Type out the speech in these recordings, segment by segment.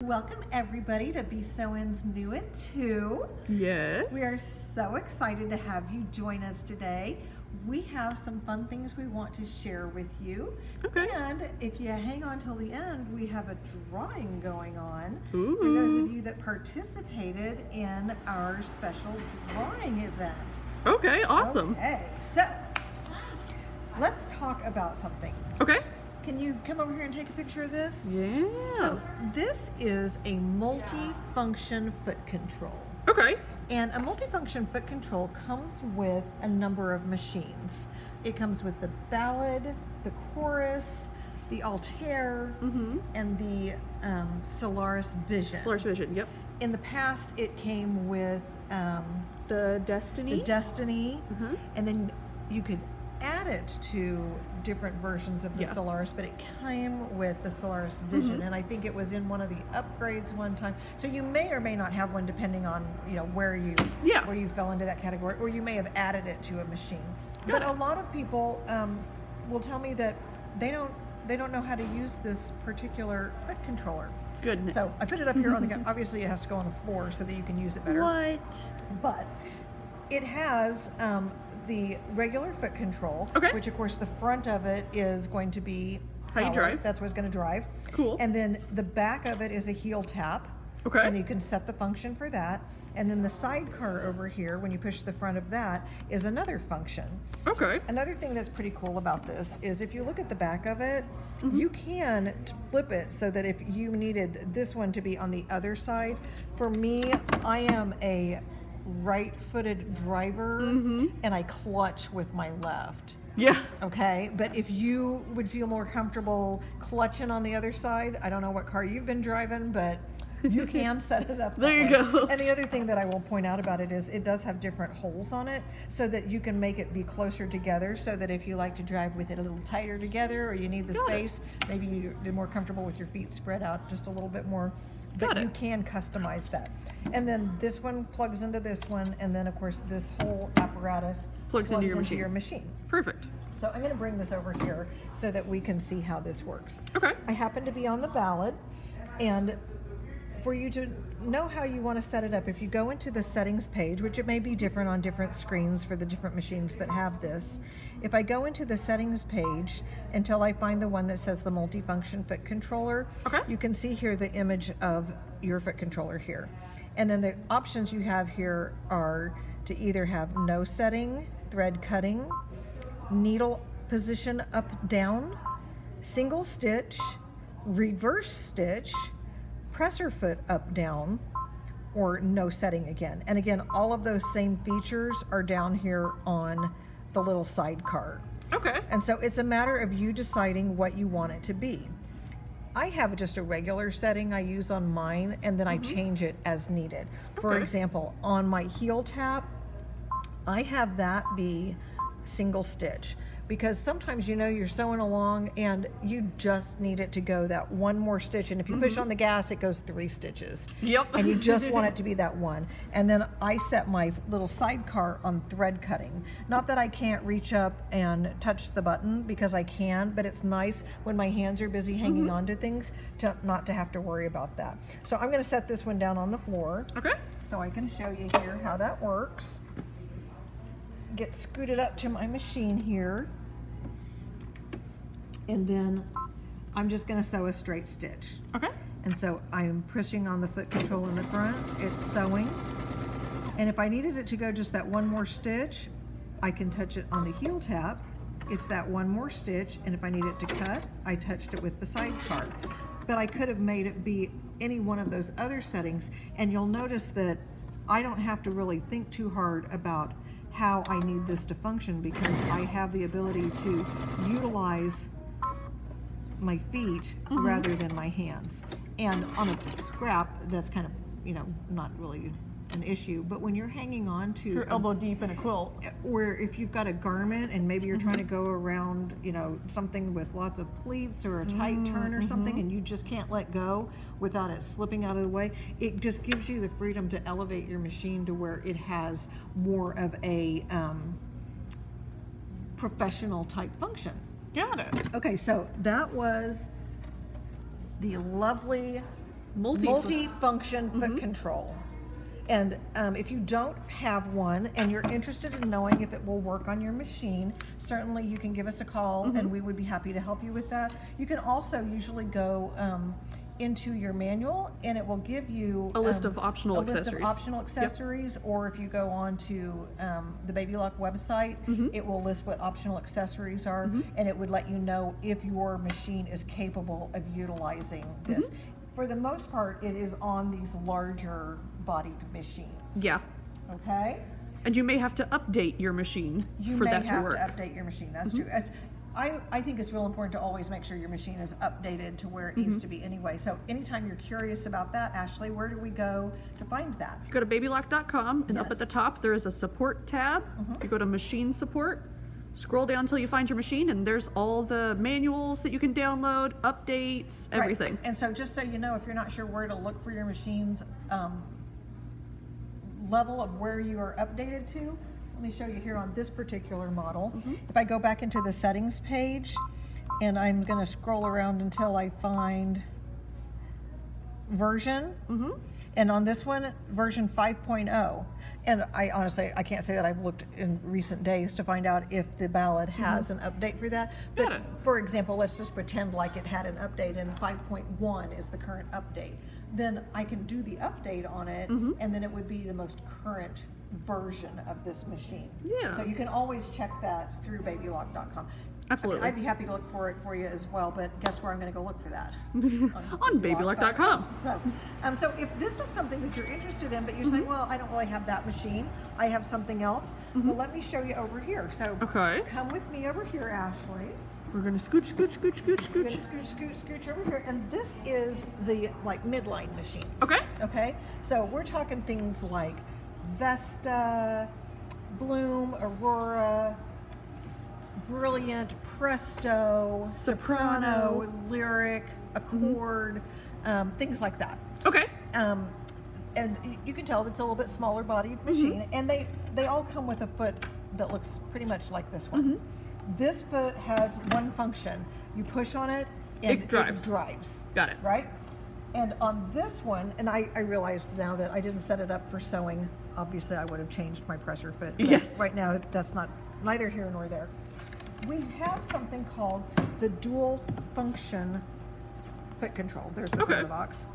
Welcome everybody to Be Sewin's New at 2. Yes. We are so excited to have you join us today. We have some fun things we want to share with you. Okay. And if you hang on till the end, we have a drawing going on. Ooh. For those of you that participated in our special drawing event. Okay, awesome. Okay, so let's talk about something. Okay. Can you come over here and take a picture of this? Yeah. So this is a multi-function foot control. Okay. And a multifunction foot control comes with a number of machines. It comes with the Ballad, the Chorus, the Altair, and the Solaris Vision. Solaris Vision, yep. In the past, it came with The Destiny. the Destiny, Mhm. and then you could add it to different versions of the Yeah. Solaris, but it came with the Solaris Vision, and I think it was in one of the upgrades one time. So you may or may not have one depending on where you Yeah. where you fell into that category, or you may have added it to a machine. Got But it. a lot of people will tell me that they don't know how to use this particular foot controller. Goodness. So I put it up here on the obviously it has to go on the floor so that you can use it better. What? But it has the regular foot control, Okay. which of course the front of it is going to be How you power. drive. That's what's going to drive. Cool. And then the back of it is a heel tap. Okay. And you can set the function for that. And then the sidecar over here, when you push the front of that, is another function. Okay. Another thing that's pretty cool about this is if you look at the back of it, you can flip it so that if you needed this one to be on the other side. For me, I am a right-footed driver and I clutch with my left. Yeah. Okay, but if you would feel more comfortable clutching on the other side, I don't know what car you've been driving, but you can set it up that There you way. go. And the other thing that I will point out about it is it does have different holes on it so that you can make it be closer together so that if you like to drive with it a little tighter together or you need the Got it. space, maybe you're more comfortable with your feet spread out just a little bit more. But Got it. you can customize that. And then this one plugs into this one, and then of course this whole apparatus Plugs into your machine. machine. Perfect. So I'm going to bring this over here so that we can see how this works. Okay. I happen to be on the Ballad, and for you to know how you want to set it up, if you go into the settings page, which it may be different on different screens for the different machines that have this, if I go into the settings page until I find the one that says the multifunction foot controller, Okay. you can see here the image of your foot controller here. And then the options you have here are to either have no setting, thread cutting, needle position up down, single stitch, reverse stitch, presser foot up down, or no setting again. And again, all of those same features are down here on the little sidecar. Okay. And so it's a matter of you deciding what you want it to be. I have just a regular setting I use on mine, and then I change it as needed. For Okay. example, on my heel tap, I have that be single stitch because sometimes you're sewing along and you just need it to go that one more stitch, and if you push on the gas it goes 3 stitches. Yep. And you just want it to be that one. And then I set my little sidecar on thread cutting. Not that I can't reach up and touch the button, because I can, but it's nice when my hands are busy hanging on to things to not to have to worry about that. So I'm going to set this one down on the floor Okay. so I can show you here how that works. Get scooted up to my machine here, and then I'm just going to sew a straight stitch. Okay. And so I'm pushing on the foot control in the front, it's sewing, and if I needed it to go just that one more stitch, I can touch it on the heel tap, it's that one more stitch, and if I need it to cut, I touched it with the sidecar. But I could have made it be any one of those other settings, and you'll notice that I don't have to really think too hard about how I need this to function, because I have the ability to utilize my feet rather than my hands. And on a scrap, that's kind of, not really an issue. But when you're hanging on to You're elbow deep in a quilt. where if you've got a garment and maybe you're trying to go around, something with lots of pleats or a tight turn or something, and you just can't let go without it slipping out of the way, it just gives you the freedom to elevate your machine to where it has more of a professional type function. Got it. Okay, so that was the lovely multi-function foot control. And if you don't have one and you're interested in knowing if it will work on your machine, certainly you can give us a call and we would be happy to help you with that. You can also usually go into your manual and it will give you A list of optional list of accessories. optional accessories, or if you go on to the Baby Lock website, it will list what optional accessories are, and it would let you know if your machine is capable of utilizing this. For the most part, it is on these larger bodied machines. Yeah. Okay? And you may have to update your machine for that to work. You may have to update your machine. That's true. I think it's real important to always make sure your machine is updated to where it needs to be anyway. So anytime you're curious about that, Ashley, where do we go to find that? You go to babylock.com and up Yes. at the top there is a support tab. You go to machine support, scroll down until you find your machine, and there's all the manuals that you can download, updates, everything. Right. And so just so you know, if you're not sure where to look for your machine's level of where you are updated to, let me show you here on this particular model. If I go back into the settings page, and I'm going to scroll around until I find version, and on this one, version 5.0. And I honestly, I can't say that I've looked in recent days to find out if the Ballad has an update for that. Got But it. for example, let's just pretend like it had an update and 5.1 is the current update. Then I can do the update on it, and then it would be the most current version of this machine. Yeah. So you can always check that through babylock.com. Absolutely. I'd be happy to look for it for you as well, but guess where I'm going to go look for that? On babylock.com. So if this is something that you're interested in, but you say, well, I don't really have that machine, I have something else, well, let me show you over here. So Okay. come with me over here, Ashley. We're gonna scooch, scooch, scooch, scooch, We're gonna scooch. scooch over here, and this is the like midline machines. Okay. Okay. So we're talking things like Vesta, Bloom, Aurora, Brilliant, Presto, Soprano, Lyric, Accord, things like that. Okay. And you can tell it's a little bit smaller bodied machine, and they all come with a foot that looks pretty much like this one. This foot has one function. You push on it and It drives. Got it. Right? And on this one, and I realized now that I didn't set it up for sewing. Obviously, I would have changed my presser foot. But Yes. right now, that's not neither here nor there. We have something called the dual function foot control. There's the front Okay. of the box.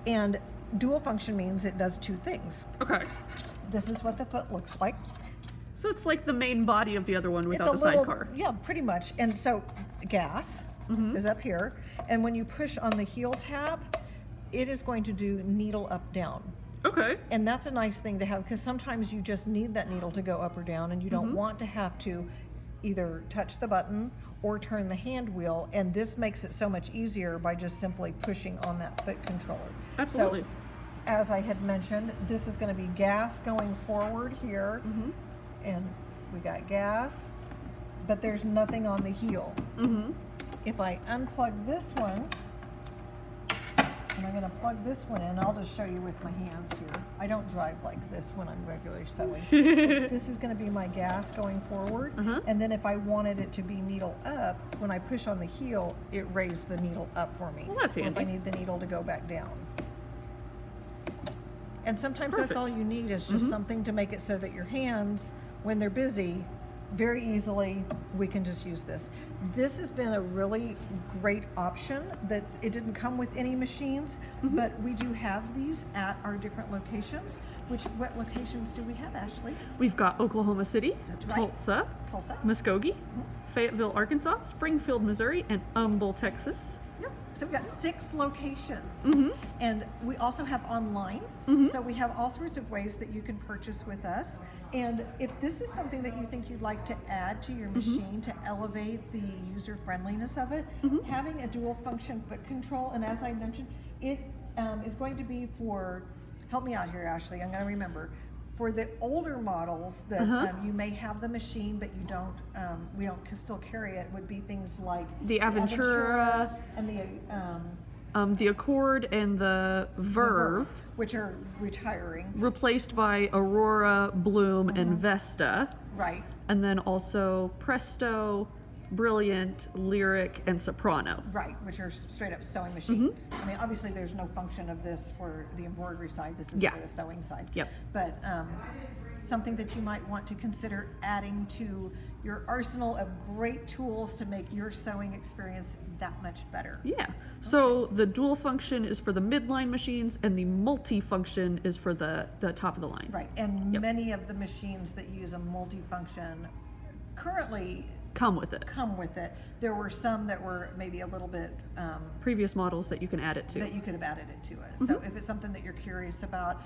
And dual function means it does two things. Okay. This is what the foot looks like. So it's like the main body of the other one without the It's a little, sidecar. yeah, pretty much. And so gas is up here, and when you push on the heel tab, it is going to do needle up down. Okay. And that's a nice thing to have because sometimes you just need that needle to go up or down, and you don't want to have to either touch the button or turn the hand wheel, and this makes it so much easier by just simply pushing on that foot controller. Absolutely. So, as I had mentioned, this is going to be gas going forward here, and we got gas, but there's nothing on the heel. If I unplug this one, and I'm going to plug this one in, I'll just show you with my hands here. I don't drive like this when I'm regularly sewing. This is going to be my gas going forward, and then if I wanted it to be needle up, when I push on the heel, it raised the needle up for me. Well, that's Or if I handy. need the needle to go back down. And sometimes that's Perfect. all you need is just something to make it so that your hands, when they're busy, very easily, we can just use this. This has been a really great option that it didn't come with any machines, but we do have these at our different locations. What locations do we have, Ashley? We've got Oklahoma City, That's right. Tulsa, Tulsa? Muskogee, Fayetteville, Arkansas, Springfield, Missouri, and Humble, Texas. Yep. So we've got 6 locations. And we also have online. So we have all sorts of ways that you can purchase with us. And if this is something that you think you'd like to add to your machine to elevate the user friendliness of it, having a dual function foot control, and as I mentioned, it is going to be for, help me out here, Ashley, I'm going to remember. For the older models that you may have the machine, but you don't, we don't still carry it, would be things like The Aventura, and the Accord, and the Verve, which are retiring, replaced by Aurora, Bloom, and Vesta. right? And then also Presto, Brilliant, Lyric, and Soprano. Right, which are straight up sewing machines. I mean, obviously there's no function of this for the embroidery side. This is Yeah. for the sewing side. Yep. But something that you might want to consider adding to your arsenal of great tools to make your sewing experience that much better. Yeah. So the dual function is for the midline machines, and the multi-function is for the top of the lines. Right, and Yep. many of the machines that use a multifunction currently Come with it. come with it. There were some that were maybe a little bit Previous models that you can add it to. that you could have added it to it. So if it's something that you're curious about,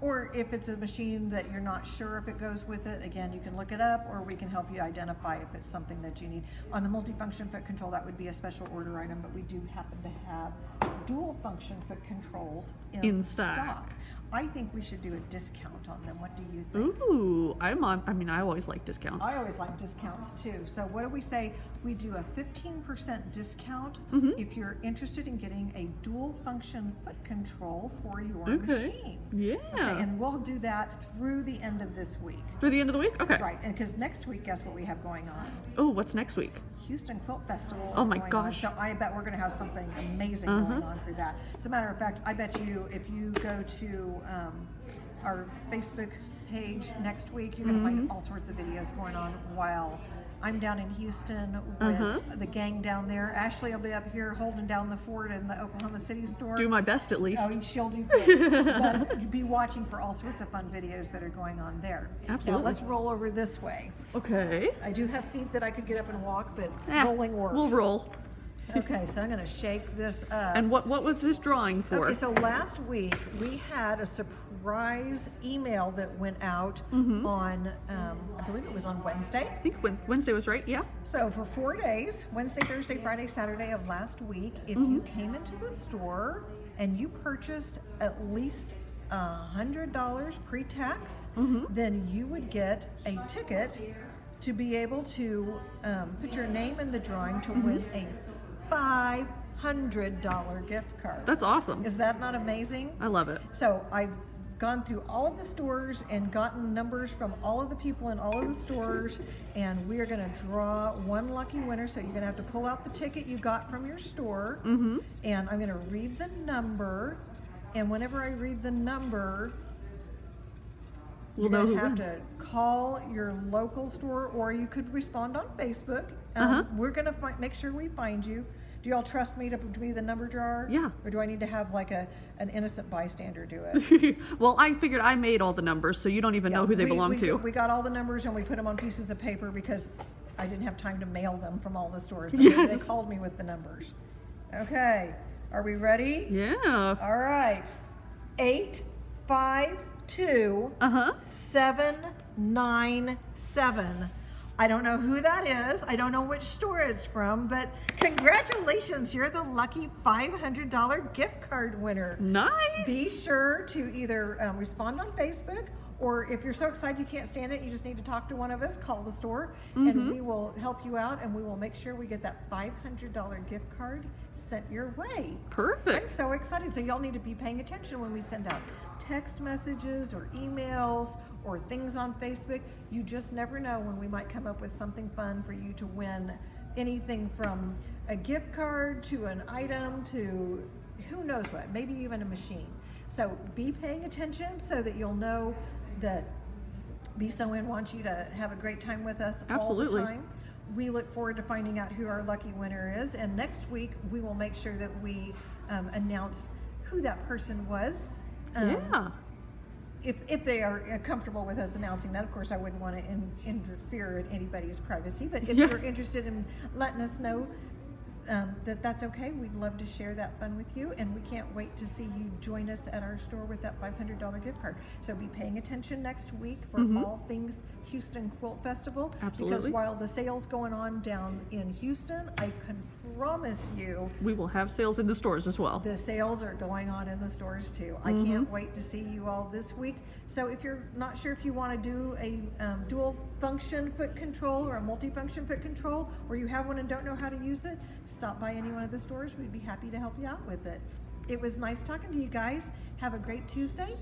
or if it's a machine that you're not sure if it goes with it, again, you can look it up, or we can help you identify if it's something that you need. On the multifunction foot control, that would be a special order item, but we do happen to have dual function foot controls In stock. I think we should do a discount on them. What do you think? Ooh, I'm on. I mean, I always like discounts. I always like discounts too. So what do we say? We do a 15% discount if you're interested in getting a dual function foot control for your machine. Yeah. Okay, and we'll do that through the end of this week. Through the end of the week? Okay. Right, and because next week, guess what we have going on? Oh, what's next week? Houston Quilt Festival is Oh my going gosh. on. So I bet we're going to have something amazing going on for that. As a matter of fact, I bet you if you go to our Facebook page next week, you're going to find all sorts of videos going on while I'm down in Houston with the gang down there. Ashley will be up here holding down the fort in the Oklahoma City store. Do my best at least. Oh, she'll do good. But be watching for all sorts of fun videos that are going on there. Absolutely. Now let's roll over this way. Okay. I do have feet that I could get up and walk, but Eh, rolling works. We'll roll. Okay, so I'm going to shake this up. And what was this drawing for? Okay, so last week we had a surprise email that went out on, I believe it was on Wednesday. I think Wednesday was right. Yeah. So for 4 days, Wednesday, Thursday, Friday, Saturday of last week, if you came into the store and you purchased at least $100 pre-tax, then you would get a ticket to be able to put your name in the drawing to win a $500 gift card. That's awesome. Is that not amazing? I love it. So I've gone through all of the stores and gotten numbers from all of the people in all of the stores, and we are going to draw one lucky winner. So you're going to have to pull out the ticket you got from your store, and I'm going to read the number, and whenever I read the number, We'll you're know going who to have wins. to call your local store, or you could respond on Facebook. We're going to make sure we find you. Do y'all trust me to be the number drawer? Yeah. Or do I need to have like an innocent bystander do it? Well, I figured I made all the numbers, so you don't even know who they belong to. We got all the numbers and we put them on pieces of paper because I didn't have time to mail them from all the stores. But they Yes. called me with the numbers. Okay. Are we ready? Yeah. All right. 852 797. I don't know who that is. I don't know which store it's from, but congratulations. You're the lucky $500 gift card winner. Nice. Be sure to either respond on Facebook, or if you're so excited you can't stand it, you just need to talk to one of us, call the store, and we will help you out, and we will make sure we get that $500 gift card sent your way. I'm Perfect. so excited. So y'all need to be paying attention when we send out text messages or emails or things on Facebook. You just never know when we might come up with something fun for you to win. Anything from a gift card to an item to who knows what, maybe even a machine. So be paying attention so that you'll know that Be So In wants you to have a great time with us Absolutely. all the time. We look forward to finding out who our lucky winner is, and next week we will make sure that we announce who that person was. Yeah. If they are comfortable with us announcing that. Of course, I wouldn't want to interfere in anybody's privacy, but if Yeah. you're interested in letting us know that's okay, we'd love to share that fun with you, and we can't wait to see you join us at our store with that $500 gift card. So be paying attention next week for all things Houston Quilt Festival. Absolutely. Because while the sale's going on down in Houston, I can promise you We will have sales in the stores as well. the sales are going on in the stores too. I can't wait to see you all this week. So if you're not sure if you want to do a dual function foot control or a multifunction foot control, or you have one and don't know how to use it, stop by any one of the stores. We'd be happy to help you out with it. It was nice talking to you guys. Have a great Tuesday.